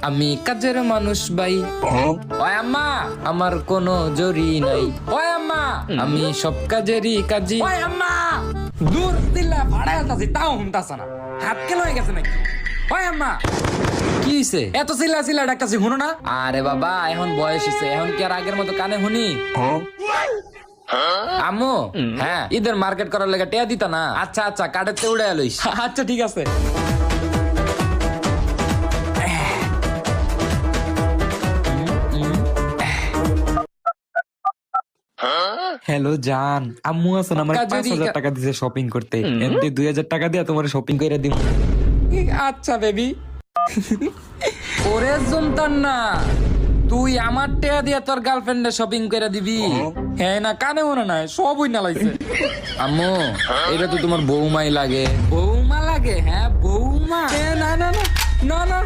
আমি কাজের মানুষ ভাই। ওই আম্মা, আমার কোনো জরি নাই। ওই আম্মা, আমি সব কাজেরই কাজী। ওই আম্মা, দূর দিল্লা ভাড়া আলতাছি তাও হুনতাছে না, হাত কেন হয়ে গেছে নাকি? ওই আম্মা, কি হইছে? এত চিল্লা চিল্লা ডাকতাছি শুনো না? আরে বাবা, এখন বয়স হইছে, এখন কি আর আগের মতো কানে শুনি? আম্মু, হ্যাঁ ঈদের মার্কেট করার লেগে টেয়া দিতা না? আচ্ছা আচ্ছা, কার্ডের তে উড়ে লইস। আচ্ছা ঠিক আছে। হ্যালো জান, আম্মু আছেন আমার কাজেরই 5,000 টাকা দিছে শপিং করতে, এমনি 2,000 টাকা দিয়ে তোমার শপিং করে দিব। আচ্ছা বেবি। ওরে জমতান না, তুই আমার টেয়া দিয়ে তোর গার্লফ্রেন্ডে শপিং করে দিবি? হ্যাঁ না, কানে মনে নাই, সবই না লাইছে। আম্মু, এটা তো তোমার বৌমাই লাগে। বৌমা লাগে? হ্যাঁ বৌমা। না না না না না।